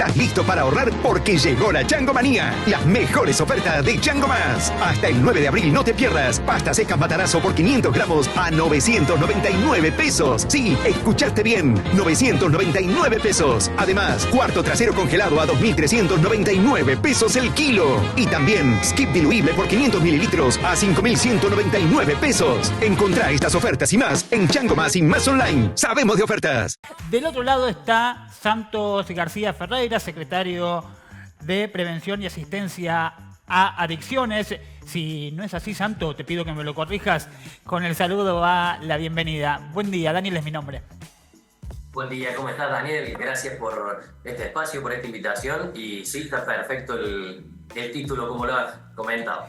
¿Estás listo para ahorrar? Porque llegó la Changomanía. Las mejores ofertas de Chango Más. Hasta el 9 de abril no te pierdas. Pasta seca Matarazo por 500 gramos a 999 pesos. Sí, escuchaste bien. 999 pesos. Además, cuarto trasero congelado a 2.399 pesos el kilo. Y también skip diluible por 500 mililitros a 5.199 pesos. Encontrá estas ofertas y más en Chango Más y Más Online. Sabemos de ofertas. Del otro lado está Santos García Ferreira, secretario de Prevención y Asistencia a Adicciones. Si no es así, Santo, te pido que me lo corrijas. Con el saludo va la bienvenida. Buen día, Daniel es mi nombre. Buen día, ¿cómo estás, Daniel? Gracias por este espacio, por esta invitación. Y sí, está perfecto el título, como lo has comentado.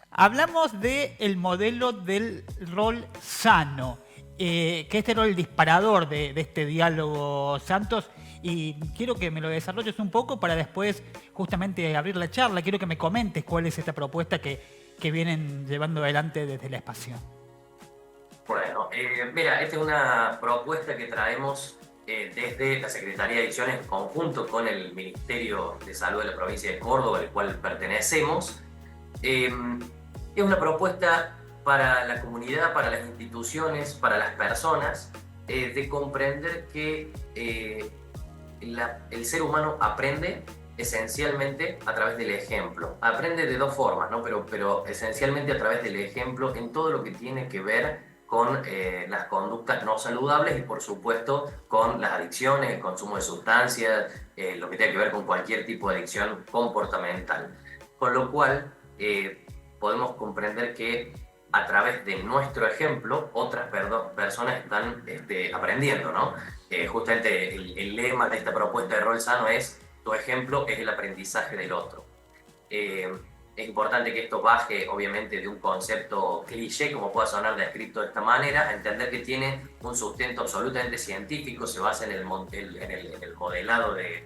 Hablamos del modelo del rol sano, que este rol el disparador de este diálogo, Santos. Y quiero que me lo desarrolles un poco para después justamente abrir la charla. Quiero que me comentes cuál es esta propuesta que vienen llevando adelante desde la espacio. Bueno, mira, esta es una propuesta que traemos desde la Secretaría de Adicciones en conjunto con el Ministerio de Salud de la provincia de Córdoba, al cual pertenecemos. Es una propuesta para la comunidad, para las instituciones, para las personas, de comprender que el ser humano aprende esencialmente a través del ejemplo. Aprende de dos formas, ¿no? Pero esencialmente a través del ejemplo en todo lo que tiene que ver con las conductas no saludables y, por supuesto, con las adicciones, el consumo de sustancias, lo que tiene que ver con cualquier tipo de adicción comportamental. Con lo cual, podemos comprender que a través de nuestro ejemplo, otras personas están aprendiendo, ¿no? Justamente el lema de esta propuesta de rol sano es: tu ejemplo es el aprendizaje del otro. Es importante que esto baje, obviamente, de un concepto cliché, como pueda sonar descrito de esta manera, a entender que tiene un sustento absolutamente científico, se basa en el modelado de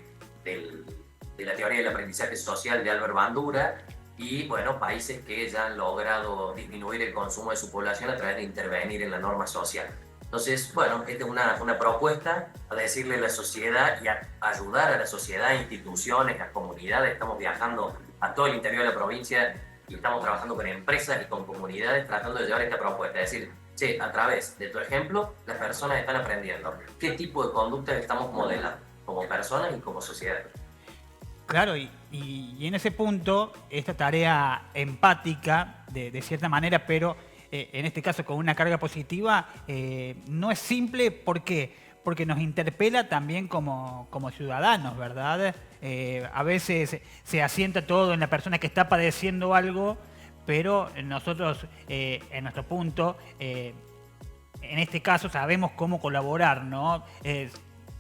la teoría del aprendizaje social de Albert Bandura, y bueno, países que ya han logrado disminuir el consumo de su población a través de intervenir en la norma social. Entonces, bueno, esta es una propuesta a decirle a la sociedad y a ayudar a la sociedad, instituciones, a comunidades. Estamos viajando a todo el interior de la provincia y estamos trabajando con empresas y con comunidades tratando de llevar esta propuesta. Es decir, che, a través de tu ejemplo, las personas están aprendiendo qué tipo de conductas estamos modelando como personas y como sociedad. Claro, y en ese punto, esta tarea empática, de cierta manera, pero en este caso con una carga positiva, no es simple. ¿Por qué? Porque nos interpela también como ciudadanos, ¿verdad? A veces se asienta todo en la persona que está padeciendo algo, pero nosotros, en nuestro punto, en este caso sabemos cómo colaborar, ¿no?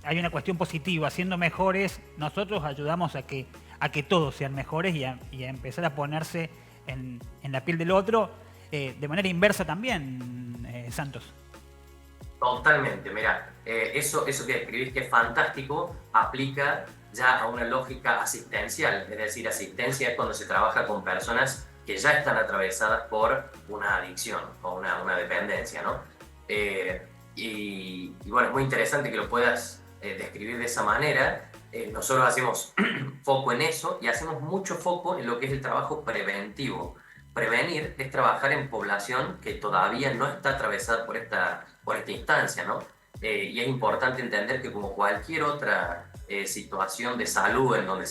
Hay una cuestión positiva. Siendo mejores, nosotros ayudamos a que todos sean mejores y a empezar a ponerse en la piel del otro, de manera inversa también, Santos. Totalmente, mira, eso que describís, que es fantástico, aplica ya a una lógica asistencial. Es decir, asistencia es cuando se trabaja con personas que ya están atravesadas por una adicción o una dependencia, ¿no? Y bueno, es muy interesante que lo puedas describir de esa manera. Nosotros hacemos foco en eso y hacemos mucho foco en lo que es el trabajo preventivo. Prevenir es trabajar en población que todavía no está atravesada por esta instancia, ¿no? Y es importante entender que, como cualquier otra situación de salud en donde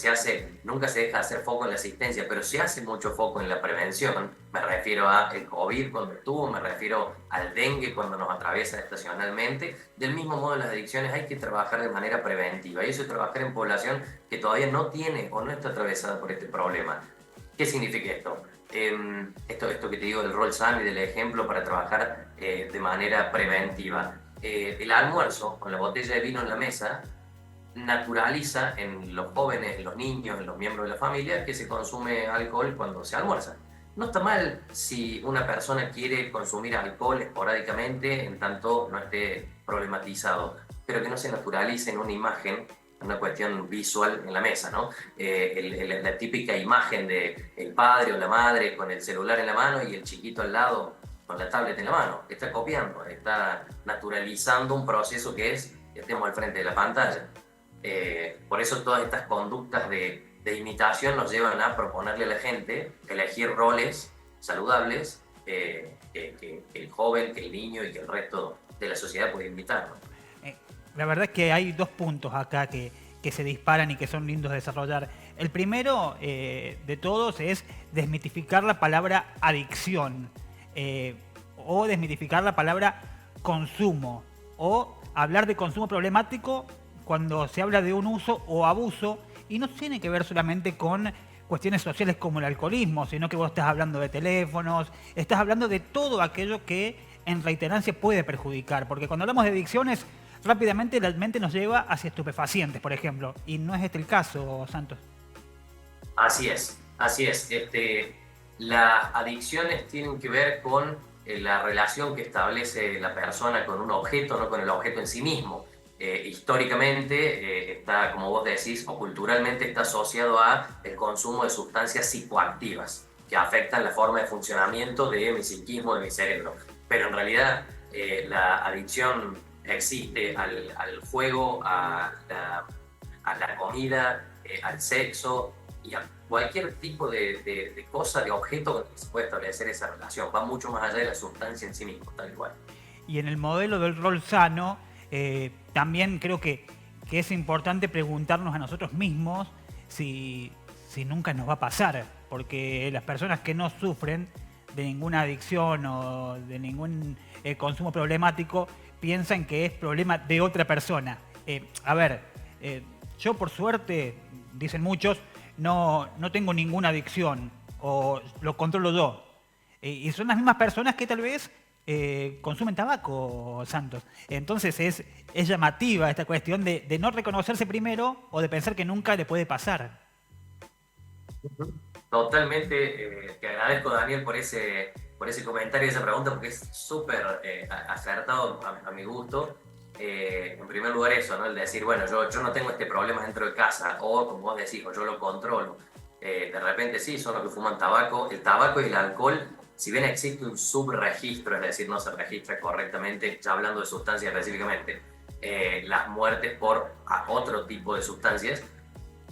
nunca se deja de hacer foco en la asistencia, pero se hace mucho foco en la prevención. Me refiero al COVID cuando estuvo, me refiero al dengue cuando nos atraviesa estacionalmente. Del mismo modo, en las adicciones hay que trabajar de manera preventiva, y eso es trabajar en población que todavía no tiene o no está atravesada por este problema. ¿Qué significa esto? Esto que te digo del rol sano y del ejemplo para trabajar de manera preventiva. El almuerzo con la botella de vino en la mesa naturaliza en los jóvenes, en los niños, en los miembros de la familia, que se consume alcohol cuando se almuerza. No está mal si una persona quiere consumir alcohol esporádicamente, en tanto no esté problematizado, pero que no se naturalice en una imagen, una cuestión visual en la mesa, ¿no? La típica imagen de el padre o la madre con el celular en la mano y el chiquito al lado con la tablet en la mano. Está copiando, está naturalizando un proceso que es que estemos al frente de la pantalla. Por eso todas estas conductas de imitación nos llevan a proponerle a la gente elegir roles saludables que el joven, que el niño y que el resto de la sociedad puede imitar, ¿no? La verdad es que hay dos puntos acá que se disparan y que son lindos de desarrollar. El primero de todos es desmitificar la palabra adicción o desmitificar la palabra consumo o hablar de consumo problemático cuando se habla de un uso o abuso y no tiene que ver solamente con cuestiones sociales como el alcoholismo, sino que vos estás hablando de teléfonos, estás hablando de todo aquello que en reiterancia puede perjudicar, porque cuando hablamos de adicciones rápidamente la mente nos lleva hacia estupefacientes, por ejemplo, y no es este el caso, Santos. Así es, así es. Las adicciones tienen que ver con la relación que establece la persona con un objeto, no con el objeto en sí mismo. Históricamente está, como vos decís, o culturalmente está asociado a el consumo de sustancias psicoactivas que afectan la forma de funcionamiento de mi psiquismo, de mi cerebro. Pero en realidad la adicción existe al juego, a la comida, al sexo y a cualquier tipo de cosa, de objeto con el que se puede establecer esa relación. Va mucho más allá de la sustancia en sí misma, tal cual. Y en el modelo del rol sano, también creo que es importante preguntarnos a nosotros mismos si nunca nos va a pasar, porque las personas que no sufren de ninguna adicción o de ningún consumo problemático piensan que es problema de otra persona. Yo por suerte, dicen muchos, no tengo ninguna adicción o lo controlo yo. Y son las mismas personas que tal vez consumen tabaco, Santos. Entonces es llamativa esta cuestión de no reconocerse primero o de pensar que nunca le puede pasar. Totalmente, te agradezco, Daniel, por ese comentario y esa pregunta, porque es súper acertado a mi gusto. En primer lugar eso, ¿no? El de decir, bueno, yo no tengo este problema dentro de casa, o como vos decís, o yo lo controlo. De repente sí, son los que fuman tabaco. El tabaco y el alcohol, si bien existe un subregistro, es decir, no se registra correctamente, ya hablando de sustancias específicamente, las muertes por otro tipo de sustancias,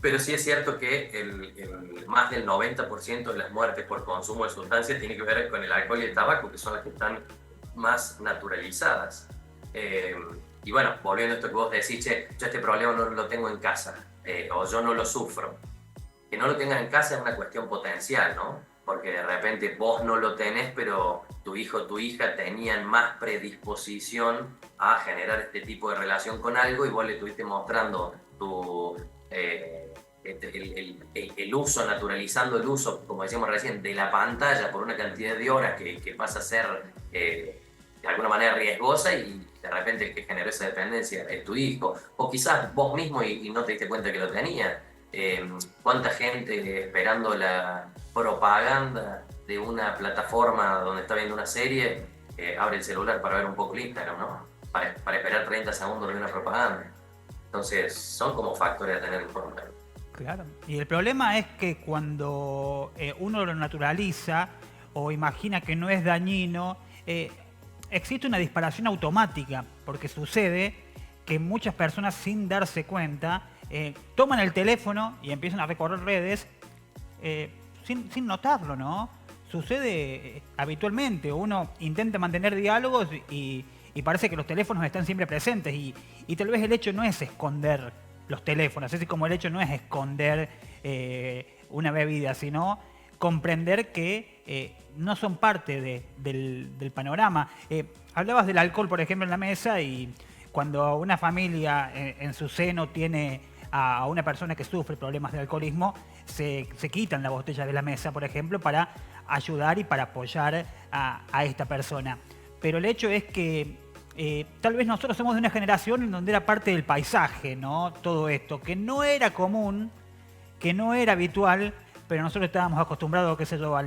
pero sí es cierto que más del 90% de las muertes por consumo de sustancias tiene que ver con el alcohol y el tabaco, que son las que están más naturalizadas. Y bueno, volviendo a esto que vos decís, che, yo este problema no lo tengo en casa, o yo no lo sufro. Que no lo tengas en casa es una cuestión potencial, ¿no? Porque de repente vos no lo tenés, pero tu hijo o tu hija tenían más predisposición a generar este tipo de relación con algo y vos le estuviste mostrando el uso, naturalizando el uso, como decíamos recién, de la pantalla por una cantidad de horas que pasa a ser de alguna manera riesgosa y de repente el que generó esa dependencia es tu hijo, o quizás vos mismo y no te diste cuenta que lo tenías. ¿Cuánta gente esperando la propaganda de una plataforma donde está viendo una serie abre el celular para ver un poco el Instagram, ¿no? Para esperar 30 segundos de una propaganda? Entonces son como factores a tener en cuenta. Claro. Y el problema es que cuando uno lo naturaliza o imagina que no es dañino, existe una disparación automática, porque sucede que muchas personas sin darse cuenta toman el teléfono y empiezan a recorrer redes sin notarlo, ¿no? Sucede habitualmente, uno intenta mantener diálogos y parece que los teléfonos están siempre presentes y tal vez el hecho no es esconder los teléfonos, así como el hecho no es esconder una bebida, sino comprender que no son parte del panorama. Hablabas del alcohol, por ejemplo, en la mesa y cuando una familia en su seno tiene a una persona que sufre problemas de alcoholismo, se quitan la botella de la mesa, por ejemplo, para ayudar y para apoyar a esta persona. Pero el hecho es que tal vez nosotros somos de una generación en donde era parte del paisaje, ¿no? Todo esto, que no era común, que no era habitual, pero nosotros estábamos acostumbrados, qué sé yo,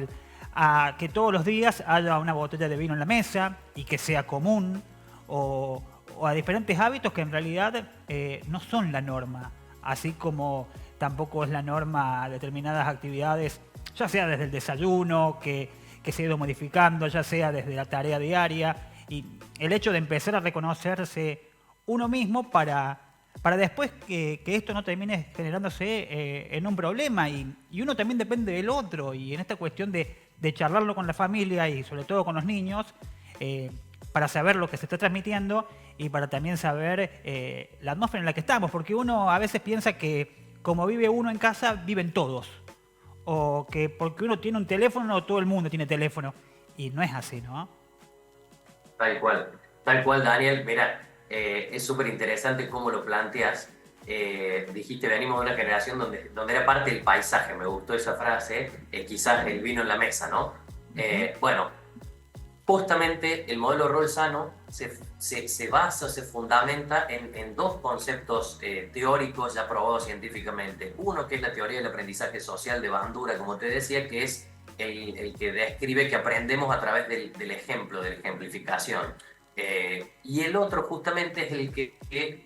a que todos los días haya una botella de vino en la mesa y que sea común, o a diferentes hábitos que en realidad no son la norma, así como tampoco es la norma determinadas actividades, ya sea desde el desayuno, que se ha ido modificando, ya sea desde la tarea diaria, y el hecho de empezar a reconocerse uno mismo para para después que esto no termine generándose en un problema. Y uno también depende del otro. Y en esta cuestión de charlarlo con la familia y sobre todo con los niños, para saber lo que se está transmitiendo y para también saber la atmósfera en la que estamos. Porque uno a veces piensa que como vive uno en casa, viven todos. O que porque uno tiene un teléfono, todo el mundo tiene teléfono. Y no es así, ¿no? Tal cual, Daniel. Mira, es súper interesante cómo lo planteas. Dijiste, venimos de una generación donde era parte del paisaje, me gustó esa frase, quizás el vino en la mesa, ¿no? Bueno, justamente el modelo rol sano se basa, se fundamenta en dos conceptos teóricos ya probados científicamente. Uno, que es la teoría del aprendizaje social de Bandura, como te decía, que es el que describe que aprendemos a través del ejemplo, de la ejemplificación. Y el otro justamente es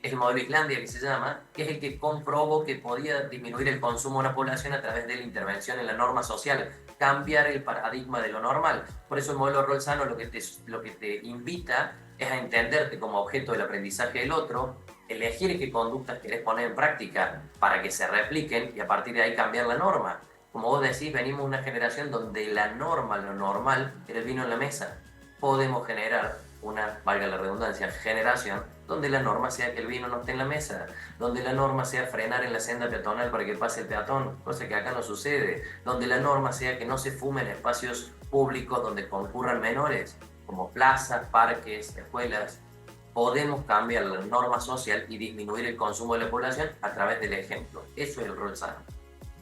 el modelo Islandia, que se llama, que es el que comprobó que podía disminuir el consumo de una población a través de la intervención en la norma social, cambiar el paradigma de lo normal. Por eso el modelo rol sano lo que te invita es a entenderte como objeto del aprendizaje del otro, elegir qué conductas querés poner en práctica para que se repliquen y a partir de ahí cambiar la norma. Como vos decís, venimos de una generación donde la norma, lo normal, era el vino en la mesa. Podemos generar una, valga la redundancia, generación donde la norma sea que el vino no esté en la mesa, donde la norma sea frenar en la senda peatonal para que pase el peatón, cosa que acá no sucede, donde la norma sea que no se fume en espacios públicos donde concurran menores, como plazas, parques, escuelas. Podemos cambiar la norma social y disminuir el consumo de la población a través del ejemplo. Eso es el rol sano.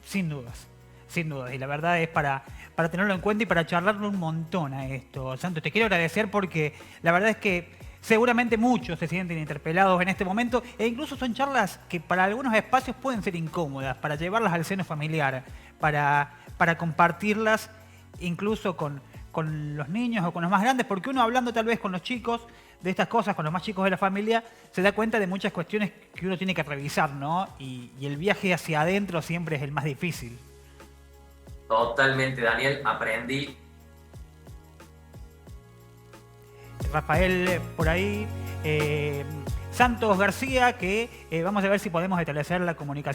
Sin dudas. Sin duda, y la verdad es para tenerlo en cuenta y para charlarlo un montón a esto. Santos, te quiero agradecer porque la verdad es que seguramente muchos se sienten interpelados en este momento e incluso son charlas que para algunos espacios pueden ser incómodas, para llevarlas al seno familiar, para compartirlas incluso con los niños o con los más grandes, porque uno hablando tal vez con los chicos de estas cosas, con los más chicos de la familia, se da cuenta de muchas cuestiones que uno tiene que revisar, ¿no? Y el viaje hacia adentro siempre es el más difícil. Totalmente, Daniel, aprendí. Rafael, por ahí, Santos García, que vamos a ver si podemos establecer la comunicación